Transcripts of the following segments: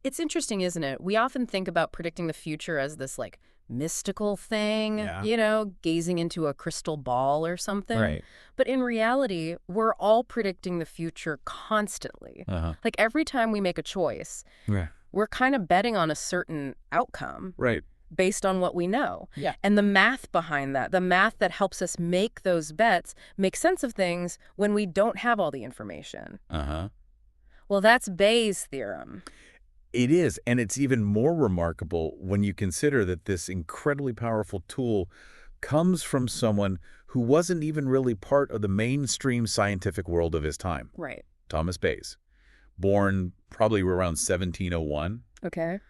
It's interesting, isn't it? We often think about predicting the future as this, like, mystical thing, Yeah. gazing into a crystal ball or something. Right. But in reality, we're all predicting the future constantly. Uh-huh. Like, every time we make a choice, Yeah. we're kind of betting on a certain outcome Right. based on what we know. Yeah. And the math behind that, the math that helps us make those bets, make sense of things when we don't have all the information. Uh-huh. Well, that's Bayes' theorem. It is, and it's even more remarkable when you consider that this incredibly powerful tool comes from someone who wasn't even really part of the mainstream scientific world of his time, Right. Thomas Bayes, born probably around 1701, Okay.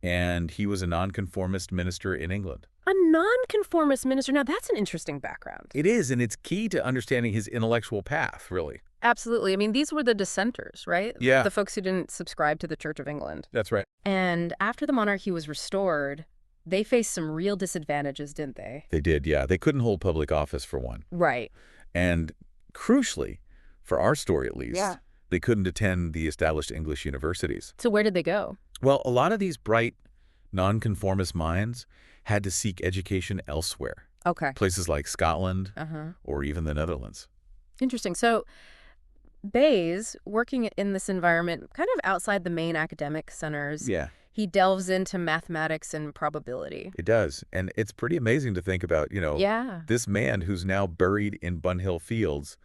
and he was a nonconformist minister in England. A nonconformist minister. Now, that's an interesting background. It is, and it's key to understanding his intellectual path, really. Absolutely. I mean, these were the dissenters, right? Yeah. The folks who didn't subscribe to the Church of England. That's right. And after the monarchy was restored, they faced some real disadvantages, didn't they? They did, yeah. They couldn't hold public office, for one. Right. And crucially, for our story at least, Yeah. they couldn't attend the established English universities. So where did they go? Well, a lot of these bright, nonconformist minds had to seek education elsewhere, Okay. places like Scotland Uh-huh. or even the Netherlands. Interesting. So Bayes, working in this environment, kind of outside the main academic centers, Yeah, he delves into mathematics and probability. it does. And it's pretty amazing to think about, Yeah. this man who's now buried in Bunhill Fields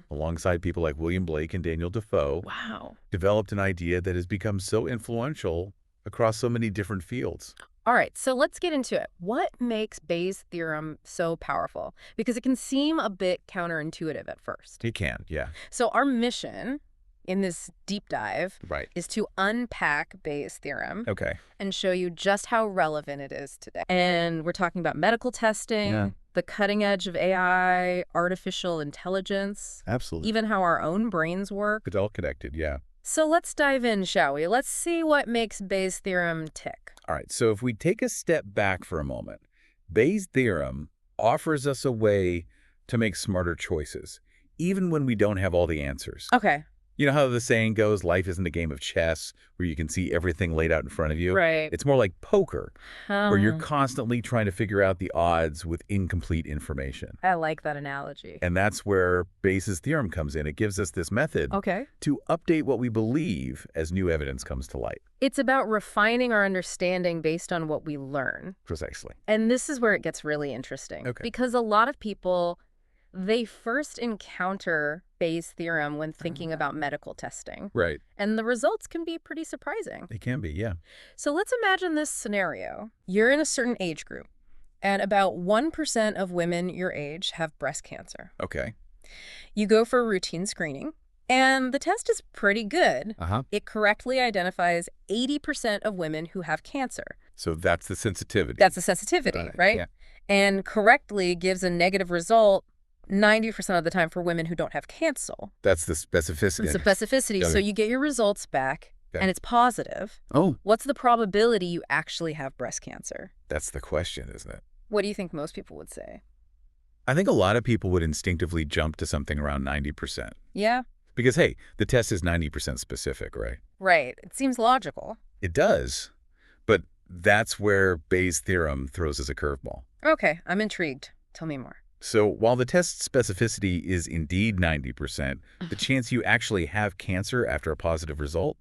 alongside people like William Blake and Daniel Defoe, Wow. developed an idea that has become so influential across so many different fields. All right, so let's get into it. What makes Bayes' theorem so powerful? Because it can seem a bit counterintuitive at first. He can, yeah. So our mission in this deep dive Right. is to unpack Bayes' theorem Okay. and show you just how relevant it is today. And we're talking about medical testing, Yeah. the cutting edge of AI, artificial intelligence, Absolutely. even how our own brains work. It's all connected, yeah. So let's dive in, shall we? Let's see what makes Bayes' theorem tick. All right, so if we take a step back for a moment, Bayes' theorem offers us a way to make smarter choices, even when we don't have all the answers. Okay. You know how the saying goes, life isn't a game of chess where you can see everything laid out in front of you? Right. It's more like poker, where you're Um, constantly trying to figure out the odds with incomplete information. I like that analogy. And that's where Bayes' theorem comes in. It gives us this method Okay. to update what we believe as new evidence comes to light. It's about refining our understanding based on what we learn. Precisely. And this is where it gets really interesting. Okay. Because a lot of people, they first encounter Bayes' theorem when thinking about medical testing. Right. And the results can be pretty surprising. It can be, yeah. So let's imagine this scenario. You're in a certain age group, and about 1% of women your age have breast cancer. Okay. You go for routine screening, and the test is pretty good. Uh-huh. It correctly identifies 80% of women who have cancer. So that's the sensitivity. That's the sensitivity, right? Yeah. And correctly gives a negative result 90% of the time for women who don't have cancer. That's the specificity. It's the specificity. Okay. So you get your results back, Okay. and it's positive. Oh, What's the probability you actually have breast cancer? that's the question, isn't it? What do you think most people would say? I think a lot of people would instinctively jump to something around 90%. Yeah? Because, hey, the test is 90% specific, right? Right. It seems logical. It does. But that's where Bayes' theorem throws us a curveball. Okay, I'm intrigued. Tell me more. So while the test's specificity is indeed 90%, the chance you actually have cancer after a positive result,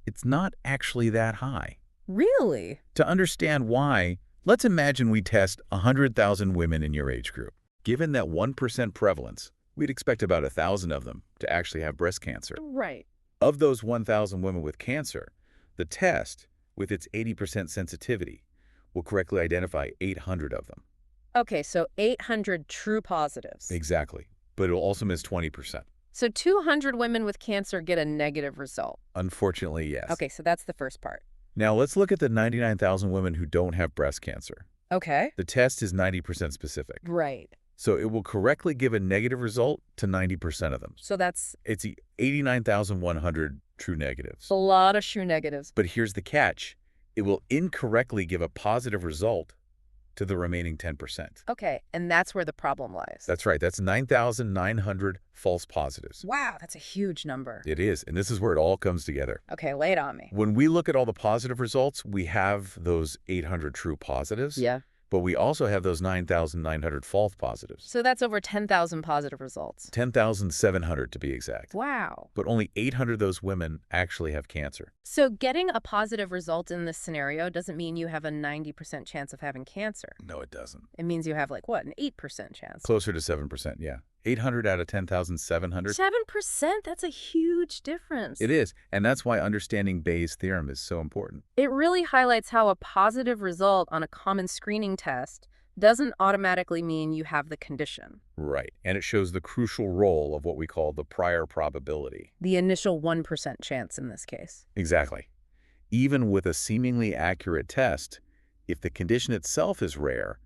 it's not actually that high. Really? To understand why, let's imagine we test 100,000 women in your age group. Given that 1% prevalence, we'd expect about 1,000 of them to actually have breast cancer. Right. Of those 1,000 women with cancer, the test, with its 80% sensitivity, will correctly identify 800 of them. Okay, so 800 true positives. Exactly. But it'll also miss 20%. So 200 women with cancer get a negative result. Unfortunately, yes. Okay, so that's the first part. Now let's look at the 99,000 women who don't have breast cancer. Okay. The test is 90% specific. Right. So it will correctly give a negative result to 90% of them. So that's It's 89,100 true negatives. a lot of true negatives. But here's the catch. It will incorrectly give a positive result to the remaining 10%. Okay, and that's where the problem lies. That's right. That's 9,900 false positives. Wow, that's a huge number. It is, and this is where it all comes together. Okay, lay it on me. When we look at all the positive results, we have those 800 true positives. Yeah. But we also have those 9,900 false positives. So that's over 10,000 positive results. 10,700 to be exact. Wow. But only 800 of those women actually have cancer. So getting a positive result in this scenario doesn't mean you have a 90% chance of having cancer. No, it doesn't. It means you have, like, what, an 8% chance? Closer to 7%, yeah. 800 out of 10,700. 7%? That's a huge difference. It is, and that's why understanding Bayes' theorem is so important. It really highlights how a positive result on a common screening test doesn't automatically mean you have the condition. Right, and it shows the crucial role of what we call the prior probability. The initial 1% chance in this case. Exactly. Even with a seemingly accurate test, if the condition itself is rare,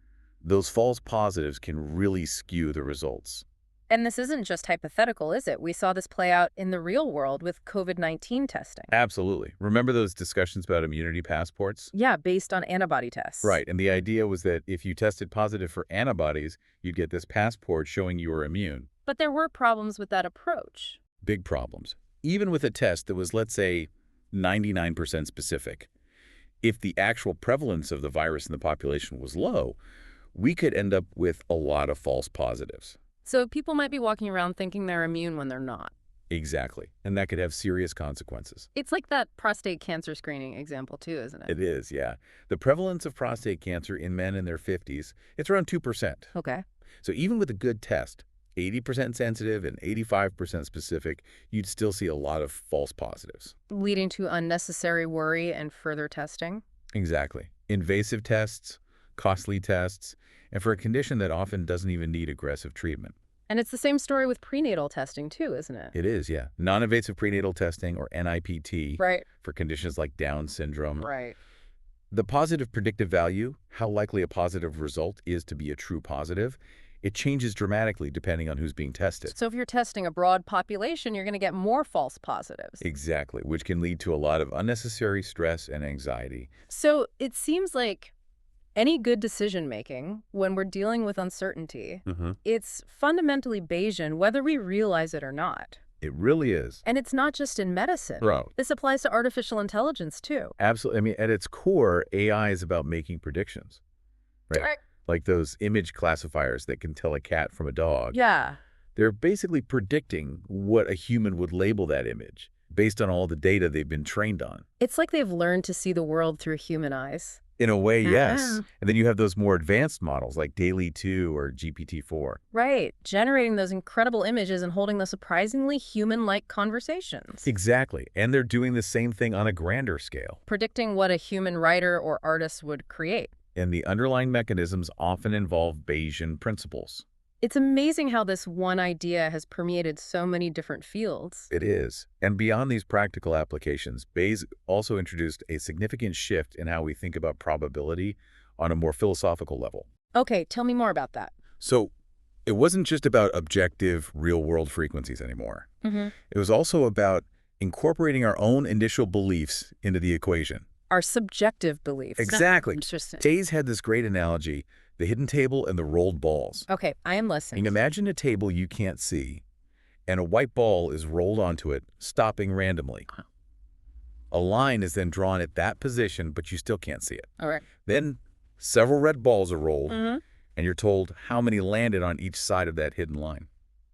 those false positives can really skew the results. And this isn't just hypothetical, is it? We saw this play out in the real world with COVID-19 testing. Absolutely. Remember those discussions about immunity passports? Yeah, based on antibody tests. Right, and the idea was that if you tested positive for antibodies, you'd get this passport showing you were immune. But there were problems with that approach. Big problems. Even with a test that was, let's say, 99% specific, if the actual prevalence of the virus in the population was low, we could end up with a lot of false positives. So people might be walking around thinking they're immune when they're not. Exactly. And that could have serious consequences. It's like that prostate cancer screening example too, isn't it? It is, yeah. The prevalence of prostate cancer in men in their 50s, it's around 2%. Okay. So even with a good test, 80% sensitive and 85% specific, you'd still see a lot of false positives. Leading to unnecessary worry and further testing? Exactly. Invasive tests, costly tests, and for a condition that often doesn't even need aggressive treatment. And it's the same story with prenatal testing too, isn't it? It is, yeah. Non-invasive prenatal testing, or NIPT, Right. for conditions like Down syndrome. Right. The positive predictive value, how likely a positive result is to be a true positive, it changes dramatically depending on who's being tested. So if you're testing a broad population, you're going to get more false positives. Exactly, which can lead to a lot of unnecessary stress and anxiety. So it seems like any good decision-making, when we're dealing with uncertainty, it's fundamentally Bayesian, whether we realize it or not. It really is. And it's not just in medicine. Right. This applies to artificial intelligence, too. Absolutely. I mean, at its core, AI is about making predictions. Right? Like those image classifiers that can tell a cat from a dog. Yeah. They're basically predicting what a human would label that image based on all the data they've been trained on. It's like they've learned to see the world through human eyes. In a way, yes. And then you have those more advanced models like DALI 2 or GPT-4. Right. Generating those incredible images and holding those surprisingly human-like conversations. Exactly. And they're doing the same thing on a grander scale. Predicting what a human writer or artist would create. And the underlying mechanisms often involve Bayesian principles. It's amazing how this one idea has permeated so many different fields. It is. And beyond these practical applications, Bayes also introduced a significant shift in how we think about probability on a more philosophical level. Okay, tell me more about that. So it wasn't just about objective, real-world frequencies anymore. It was also about incorporating our own initial beliefs into the equation. Our subjective beliefs. Exactly. Interesting. Bayes had this great analogy, the hidden table and the rolled balls. Okay, I am listening. And imagine a table you can't see, and a white ball is rolled onto it, stopping randomly. A line is then drawn at that position, but you still can't see it. All right. Then several red balls are rolled, and you're told how many landed on each side of that hidden line.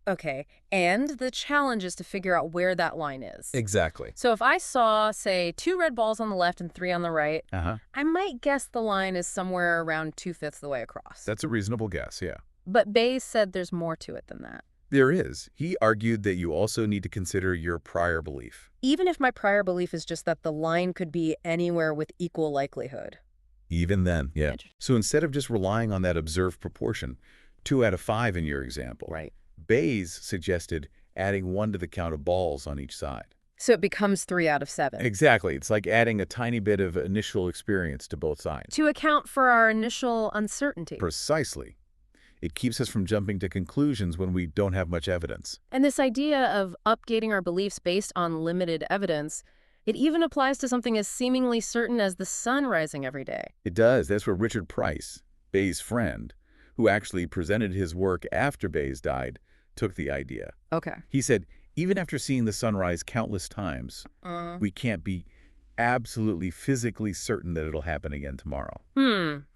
Okay, and the challenge is to figure out where that line is. Exactly. So if I saw, say, 2 red balls on the left and 3 on the right, I might guess the line is somewhere around 2/5 the way across. That's a reasonable guess, yeah. But Bayes said there's more to it than that. There is. He argued that you also need to consider your prior belief. Even if my prior belief is just that the line could be anywhere with equal likelihood. Even then, yeah. So instead of just relying on that observed proportion, 2 out of 5 in your example, Right. Bayes suggested adding 1 to the count of balls on each side. So it becomes 3 out of 7. Exactly. It's like adding a tiny bit of initial experience to both sides. To account for our initial uncertainty. Precisely. It keeps us from jumping to conclusions when we don't have much evidence. And this idea of updating our beliefs based on limited evidence, it even applies to something as seemingly certain as the sun rising every day. It does. That's where Richard Price, Bayes' friend, who actually presented his work after Bayes died, took the idea. Okay. He said, even after seeing the sunrise countless times, we can't be absolutely physically certain that it'll happen again tomorrow.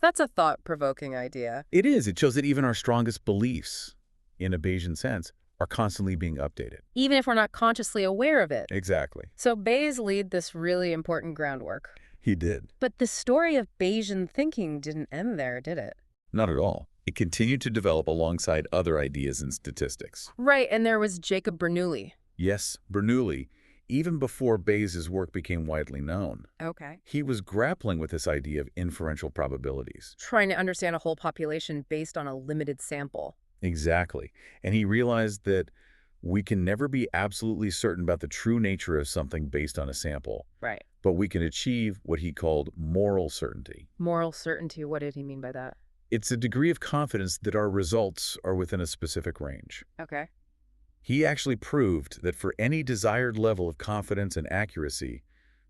That's a thought-provoking idea. It is. It shows that even our strongest beliefs, in a Bayesian sense, are constantly being updated. Even if we're not consciously aware of it. Exactly. So Bayes laid this really important groundwork. He did. But the story of Bayesian thinking didn't end there, did it? Not at all. It continued to develop alongside other ideas in statistics. Right, and there was Jacob Bernoulli. Yes, Bernoulli, even before Bayes' work became widely known. Okay. He was grappling with this idea of inferential probabilities. Trying to understand a whole population based on a limited sample. Exactly. And he realized that we can never be absolutely certain about the true nature of something based on a sample. Right. But we can achieve what he called moral certainty. Moral certainty, what did he mean by that? It's a degree of confidence that our results are within a specific range. Okay. He actually proved that for any desired level of confidence and accuracy,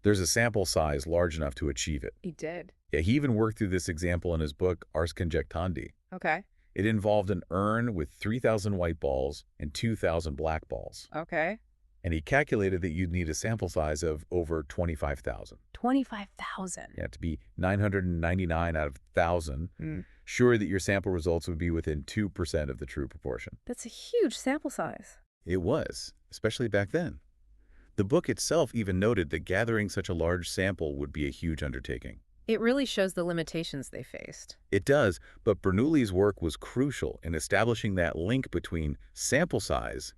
there's a sample size large enough to achieve it. He did. Yeah, he even worked through this example in his book, Ars Conjectandi. Okay. It involved an urn with 3,000 white balls and 2,000 black balls. Okay. And he calculated that you'd need a sample size of over 25,000. 25,000. Yeah, to be 999 out of 1,000, sure that your sample results would be within 2% of the true proportion. That's a huge sample size. It was, especially back then. The book itself even noted that gathering such a large sample would be a huge undertaking. It really shows the limitations they faced. It does, but Bernoulli's work was crucial in establishing that link between sample size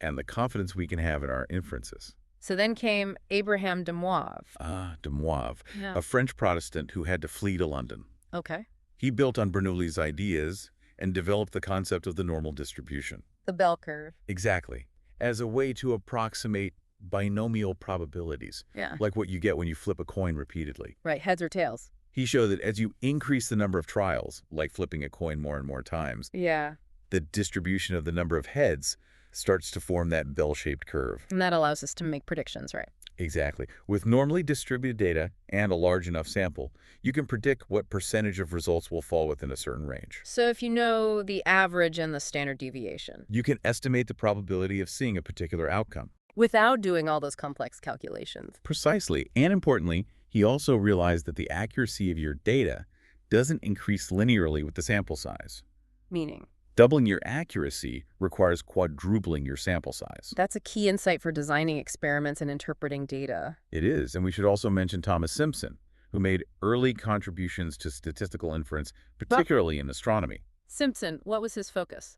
and the confidence we can have in our inferences. So then came Abraham de Moivre. De Moivre, a French Protestant who had to flee to London. Okay. He built on Bernoulli's ideas and developed the concept of the normal distribution. The bell curve. Exactly. As a way to approximate binomial probabilities, like what you get when you flip a coin repeatedly. Right, heads or tails. He showed that as you increase the number of trials, like flipping a coin more and more times, the distribution of the number of heads starts to form that bell-shaped curve. And that allows us to make predictions, right? Exactly. With normally distributed data and a large enough sample, you can predict what percentage of results will fall within a certain range. So if you know the average and the standard deviation, you can estimate the probability of seeing a particular outcome. Without doing all those complex calculations. Precisely. And importantly, he also realized that the accuracy of your data doesn't increase linearly with the sample size. Meaning? Doubling your accuracy requires quadrupling your sample size. That's a key insight for designing experiments and interpreting data. It is, and we should also mention Thomas Simpson, who made early contributions to statistical inference, particularly in astronomy. Simpson, what was his focus?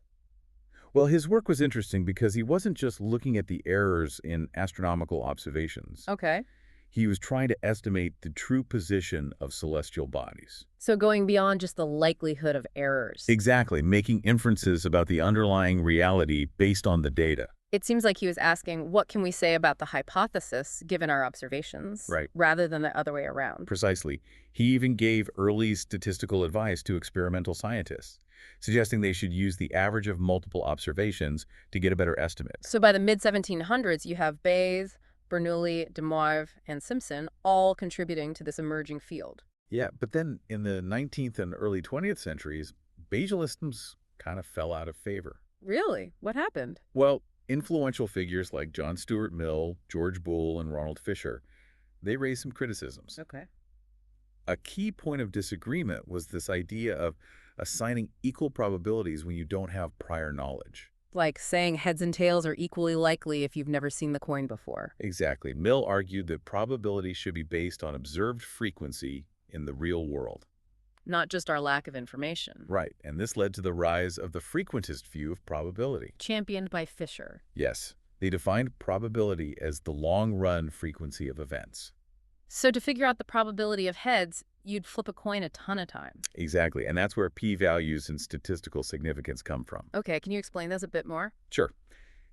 Well, his work was interesting because he wasn't just looking at the errors in astronomical observations. Okay. He was trying to estimate the true position of celestial bodies. So going beyond just the likelihood of errors. Exactly, making inferences about the underlying reality based on the data. It seems like he was asking, what can we say about the hypothesis given our observations? Right. Rather than the other way around. Precisely. He even gave early statistical advice to experimental scientists, suggesting they should use the average of multiple observations to get a better estimate. So by the mid-1700s, you have Bayes, Bernoulli, de Moivre, and Simpson all contributing to this emerging field. Yeah, but then in the 19th and early 20th centuries, Bayesianism kind of fell out of favor. Really? What happened? Well, influential figures like John Stuart Mill, George Boole, and Ronald Fisher, they raised some criticisms. Okay. A key point of disagreement was this idea of assigning equal probabilities when you don't have prior knowledge. Like saying heads and tails are equally likely if you've never seen the coin before. Exactly. Mill argued that probability should be based on observed frequency in the real world. Not just our lack of information. Right, and this led to the rise of the frequentist view of probability. Championed by Fisher. Yes, they defined probability as the long-run frequency of events. So to figure out the probability of heads, you'd flip a coin a ton of times. Exactly, and that's where p-values and statistical significance come from. Okay, can you explain this a bit more? Sure.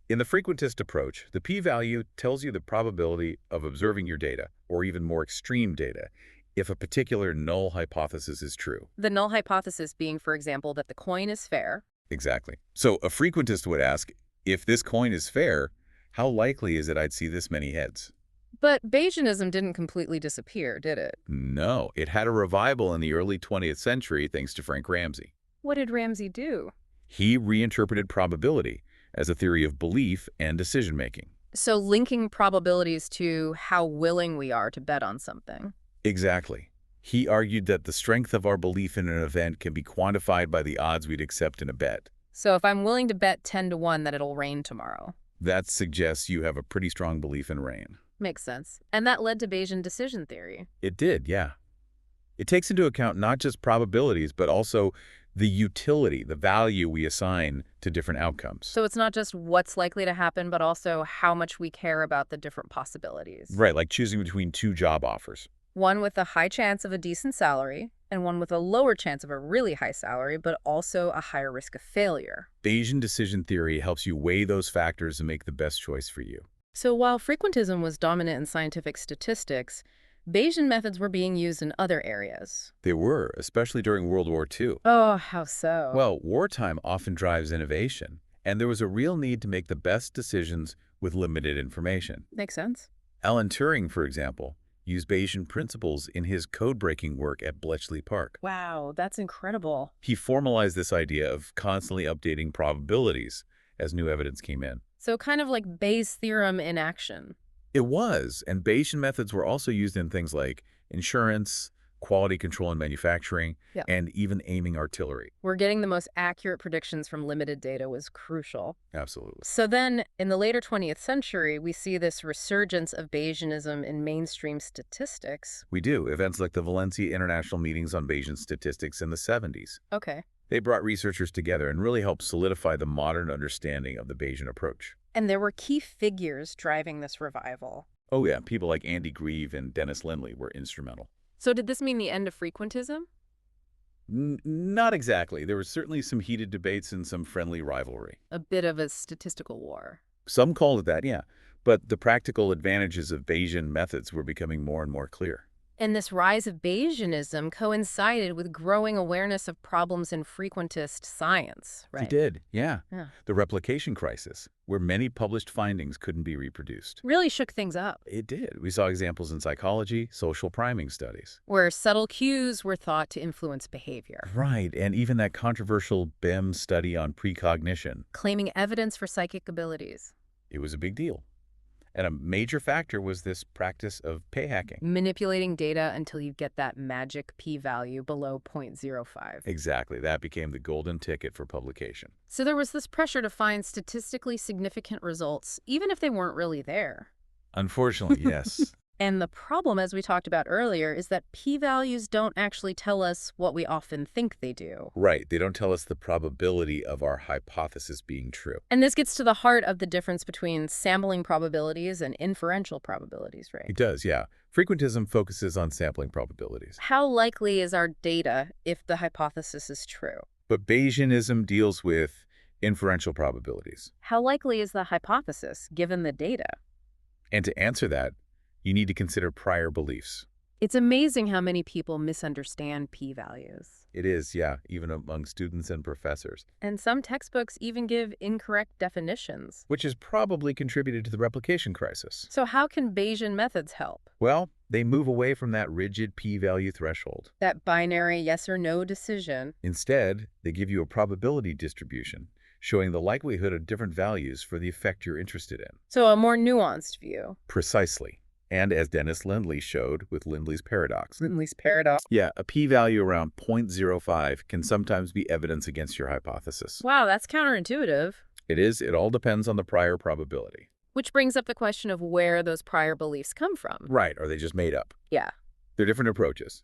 In the frequentist approach, the p-value tells you the probability of observing your data, or even more extreme data, if a particular null hypothesis is true. The null hypothesis being, for example, that the coin is fair. Exactly. So a frequentist would ask, if this coin is fair, how likely is it I'd see this many heads? But Bayesianism didn't completely disappear, did it? No, it had a revival in the early 20th century thanks to Frank Ramsey. What did Ramsey do? He reinterpreted probability as a theory of belief and decision-making. So linking probabilities to how willing we are to bet on something. Exactly. He argued that the strength of our belief in an event can be quantified by the odds we'd accept in a bet. So if I'm willing to bet 10 to 1 that it'll rain tomorrow. That suggests you have a pretty strong belief in rain. Makes sense. And that led to Bayesian decision theory. It did, yeah. It takes into account not just probabilities, but also the utility, the value we assign to different outcomes. So it's not just what's likely to happen, but also how much we care about the different possibilities. Right, like choosing between two job offers. One with a high chance of a decent salary, and one with a lower chance of a really high salary, but also a higher risk of failure. Bayesian decision theory helps you weigh those factors and make the best choice for you. So while frequentism was dominant in scientific statistics, Bayesian methods were being used in other areas. They were, especially during World War II. Oh, how so? Well, wartime often drives innovation, and there was a real need to make the best decisions with limited information. Makes sense. Alan Turing, for example, used Bayesian principles in his code-breaking work at Bletchley Park. Wow, that's incredible. He formalized this idea of constantly updating probabilities as new evidence came in. So kind of like Bayes' theorem in action. It was, and Bayesian methods were also used in things like insurance, quality control in manufacturing, Yeah. and even aiming artillery. Where getting the most accurate predictions from limited data was crucial. Absolutely. So then, in the later 20th century, we see this resurgence of Bayesianism in mainstream statistics. We do. Events like the Valencia International Meetings on Bayesian Statistics in the 70s. Okay. They brought researchers together and really helped solidify the modern understanding of the Bayesian approach. And there were key figures driving this revival. Oh yeah, people like Andy Grieve and Dennis Lindley were instrumental. So did this mean the end of frequentism? Not exactly. There were certainly some heated debates and some friendly rivalry. A bit of a statistical war. Some called it that, yeah. But the practical advantages of Bayesian methods were becoming more and more clear. And this rise of Bayesianism coincided with growing awareness of problems in frequentist science, right? It did, yeah. Yeah. The replication crisis, where many published findings couldn't be reproduced. Really shook things up. It did. We saw examples in psychology, social priming studies. Where subtle cues were thought to influence behavior. Right, and even that controversial BEM study on precognition. Claiming evidence for psychic abilities. It was a big deal. And a major factor was this practice of pay hacking. Manipulating data until you get that magic p-value below 0.05. Exactly. That became the golden ticket for publication. So there was this pressure to find statistically significant results, even if they weren't really there. Unfortunately, yes. And the problem, as we talked about earlier, is that p-values don't actually tell us what we often think they do. Right. They don't tell us the probability of our hypothesis being true. And this gets to the heart of the difference between sampling probabilities and inferential probabilities, right? It does, yeah. Frequentism focuses on sampling probabilities. How likely is our data if the hypothesis is true? But Bayesianism deals with inferential probabilities. How likely is the hypothesis given the data? And to answer that, you need to consider prior beliefs. It's amazing how many people misunderstand p-values. It is, yeah, even among students and professors. And some textbooks even give incorrect definitions. Which has probably contributed to the replication crisis. So how can Bayesian methods help? Well, they move away from that rigid p-value threshold. That binary yes or no decision. Instead, they give you a probability distribution, showing the likelihood of different values for the effect you're interested in. So a more nuanced view. Precisely. And as Dennis Lindley showed with Lindley's paradox. Lindley's paradox. Yeah, a p-value around 0.05 can sometimes be evidence against your hypothesis. Wow, that's counterintuitive. It is. It all depends on the prior probability. Which brings up the question of where those prior beliefs come from. Right. Are they just made up? Yeah. There are different approaches.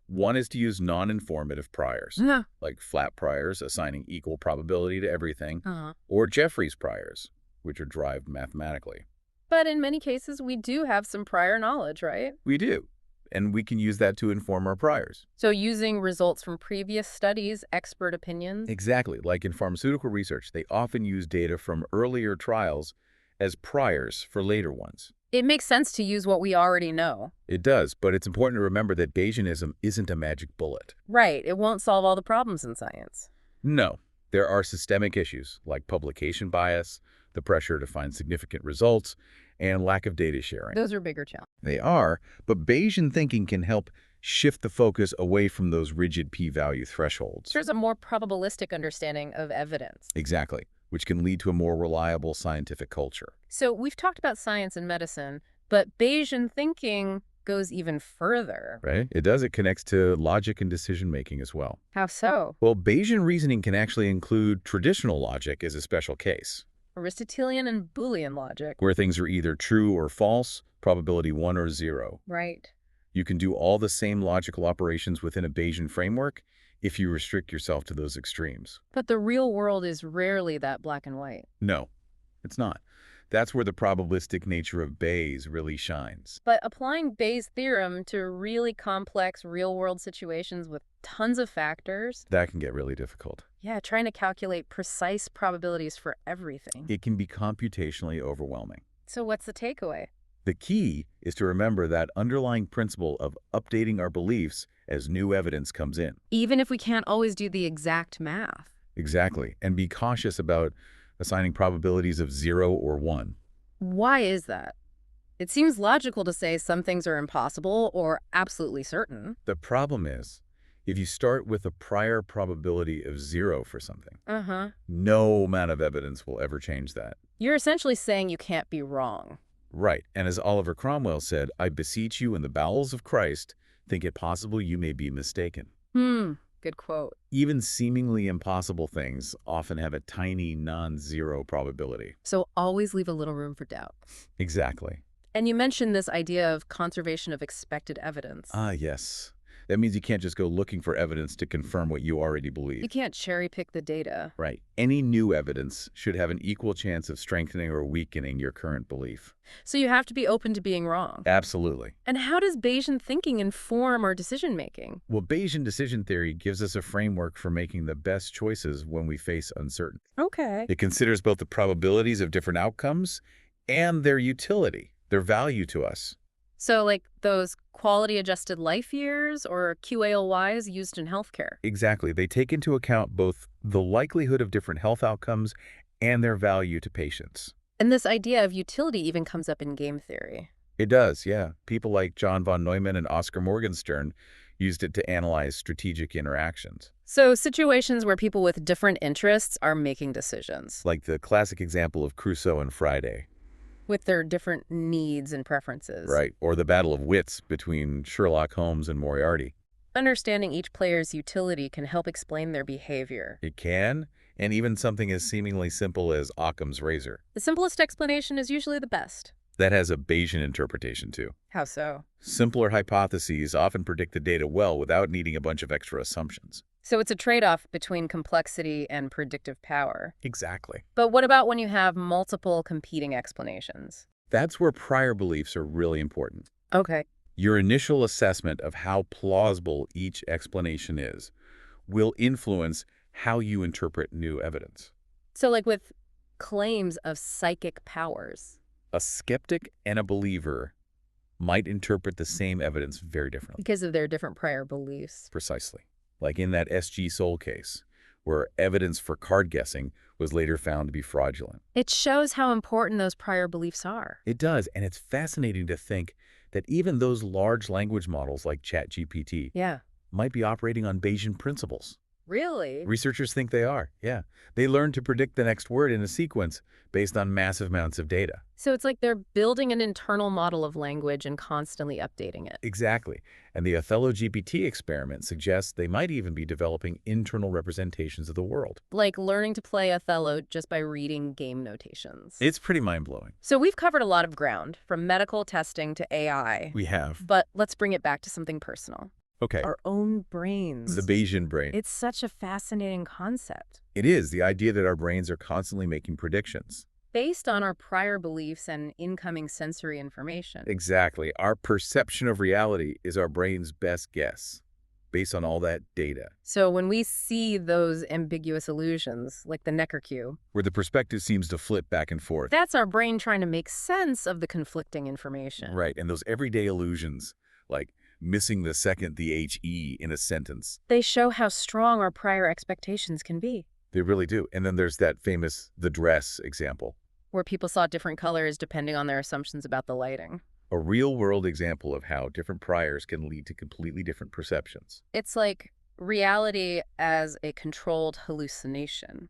One is to use non-informative priors, like flat priors assigning equal probability to everything, or Jeffreys priors, which are derived mathematically. But in many cases, we do have some prior knowledge, right? We do, and we can use that to inform our priors. So using results from previous studies, expert opinions? Exactly. Like in pharmaceutical research, they often use data from earlier trials as priors for later ones. It makes sense to use what we already know. It does, but it's important to remember that Bayesianism isn't a magic bullet. Right. It won't solve all the problems in science. No. There are systemic issues like publication bias, the pressure to find significant results, and lack of data sharing. Those are bigger challenges. They are, but Bayesian thinking can help shift the focus away from those rigid p-value thresholds. There's a more probabilistic understanding of evidence. Exactly, which can lead to a more reliable scientific culture. So we've talked about science and medicine, but Bayesian thinking goes even further. Right? It does. It connects to logic and decision-making as well. How so? Well, Bayesian reasoning can actually include traditional logic as a special case, Aristotelian and Boolean logic. where things are either true or false, probability 1 or 0. Right. You can do all the same logical operations within a Bayesian framework if you restrict yourself to those extremes. But the real world is rarely that black and white. No, it's not. That's where the probabilistic nature of Bayes really shines. But applying Bayes' theorem to really complex real-world situations with tons of factors, That can get really difficult. yeah, trying to calculate precise probabilities for everything. It can be computationally overwhelming. So what's the takeaway? The key is to remember that underlying principle of updating our beliefs as new evidence comes in. Even if we can't always do the exact math. Exactly. And be cautious about assigning probabilities of 0 or 1. Why is that? It seems logical to say some things are impossible or absolutely certain. The problem is, if you start with a prior probability of 0 for something, no amount of evidence will ever change that. You're essentially saying you can't be wrong. Right. And as Oliver Cromwell said, I beseech you in the bowels of Christ, think it possible you may be mistaken. Good quote. Even seemingly impossible things often have a tiny non-zero probability. So always leave a little room for doubt. Exactly. And you mentioned this idea of conservation of expected evidence. Ah, yes. That means you can't just go looking for evidence to confirm what you already believe. You can't cherry pick the data. Right. Any new evidence should have an equal chance of strengthening or weakening your current belief. So you have to be open to being wrong. Absolutely. And how does Bayesian thinking inform our decision-making? Well, Bayesian decision theory gives us a framework for making the best choices when we face uncertainty. Okay. It considers both the probabilities of different outcomes and their utility, their value to us. So like those quality-adjusted life years or QALYs used in healthcare? Exactly. They take into account both the likelihood of different health outcomes and their value to patients. And this idea of utility even comes up in game theory. It does, yeah. People like John von Neumann and Oscar Morgenstern used it to analyze strategic interactions. So situations where people with different interests are making decisions. Like the classic example of Crusoe and Friday. With their different needs and preferences. Right, or the battle of wits between Sherlock Holmes and Moriarty. Understanding each player's utility can help explain their behavior. It can, and even something as seemingly simple as Occam's razor. The simplest explanation is usually the best. That has a Bayesian interpretation too. How so? Simpler hypotheses often predict the data well without needing a bunch of extra assumptions. So it's a trade-off between complexity and predictive power. Exactly. But what about when you have multiple competing explanations? That's where prior beliefs are really important. Okay. Your initial assessment of how plausible each explanation is will influence how you interpret new evidence. So like with claims of psychic powers. A skeptic and a believer might interpret the same evidence very differently. Because of their different prior beliefs. Precisely. Like in that S.G. Soul case, where evidence for card guessing was later found to be fraudulent. It shows how important those prior beliefs are. It does, and it's fascinating to think that even those large language models like ChatGPT might be operating on Bayesian principles. Really? Researchers think they are, yeah. They learn to predict the next word in a sequence based on massive amounts of data. So it's like they're building an internal model of language and constantly updating it. Exactly. And the Othello GPT experiment suggests they might even be developing internal representations of the world. Like learning to play Othello just by reading game notations. It's pretty mind-blowing. So we've covered a lot of ground, from medical testing to AI. We have. But let's bring it back to something personal. Okay. Our own brains. The Bayesian brain. It's such a fascinating concept. It is the idea that our brains are constantly making predictions. Based on our prior beliefs and incoming sensory information. Exactly. Our perception of reality is our brain's best guess, based on all that data. So when we see those ambiguous illusions, like the Necker cube, where the perspective seems to flip back and forth. That's our brain trying to make sense of the conflicting information. Right, and those everyday illusions, like missing the second the HE in a sentence. They show how strong our prior expectations can be. They really do. And then there's that famous the dress example. where people saw different colors depending on their assumptions about the lighting. A real-world example of how different priors can lead to completely different perceptions. It's like reality as a controlled hallucination.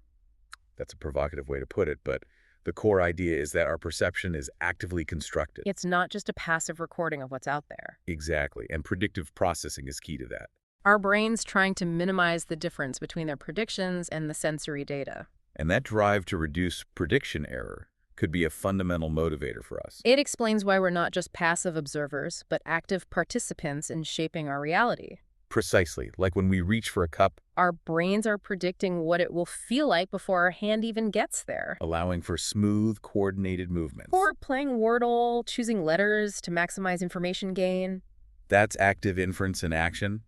That's a provocative way to put it, but the core idea is that our perception is actively constructed. It's not just a passive recording of what's out there. Exactly, and predictive processing is key to that. Our brain's trying to minimize the difference between their predictions and the sensory data. And that drive to reduce prediction error could be a fundamental motivator for us. It explains why we're not just passive observers, but active participants in shaping our reality. Precisely, like when we reach for a cup, Our brains are predicting what it will feel like before our hand even gets there. allowing for smooth, coordinated movements. Or playing Wordle, choosing letters to maximize information gain. That's active inference in action,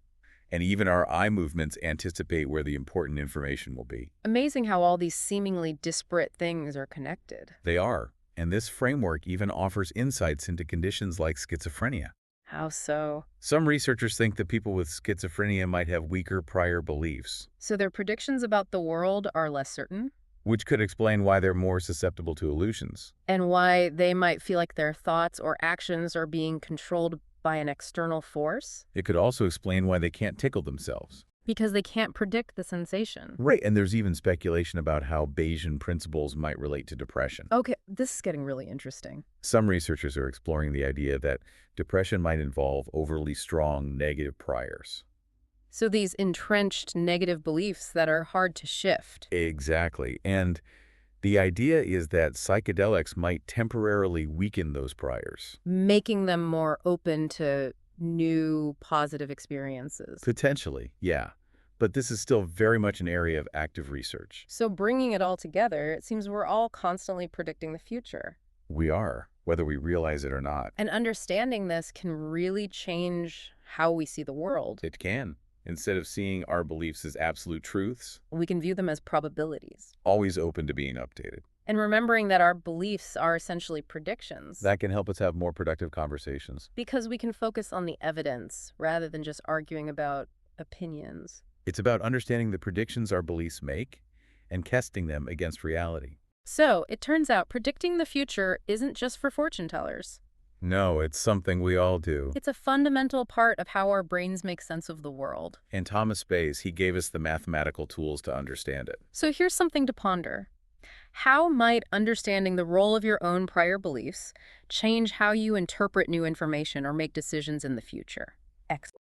and even our eye movements anticipate where the important information will be. Amazing how all these seemingly disparate things are connected. They are, and this framework even offers insights into conditions like schizophrenia. How so? Some researchers think that people with schizophrenia might have weaker prior beliefs, So their predictions about the world are less certain? which could explain why they're more susceptible to illusions. And why they might feel like their thoughts or actions are being controlled by an external force? It could also explain why they can't tickle themselves. Because they can't predict the sensation. Right, and there's even speculation about how Bayesian principles might relate to depression. Okay, this is getting really interesting. Some researchers are exploring the idea that depression might involve overly strong negative priors. So these entrenched negative beliefs that are hard to shift. Exactly, and the idea is that psychedelics might temporarily weaken those priors. Making them more open to new positive experiences. Potentially, yeah. But this is still very much an area of active research. So bringing it all together, it seems we're all constantly predicting the future. We are, whether we realize it or not. And understanding this can really change how we see the world. It can. Instead of seeing our beliefs as absolute truths, We can view them as probabilities. always open to being updated. And remembering that our beliefs are essentially predictions. That can help us have more productive conversations. Because we can focus on the evidence rather than just arguing about opinions. It's about understanding the predictions our beliefs make and testing them against reality. So, it turns out predicting the future isn't just for fortune tellers. No, it's something we all do. It's a fundamental part of how our brains make sense of the world. And Thomas Bayes, he gave us the mathematical tools to understand it. So here's something to ponder. How might understanding the role of your own prior beliefs change how you interpret new information or make decisions in the future? Excellent.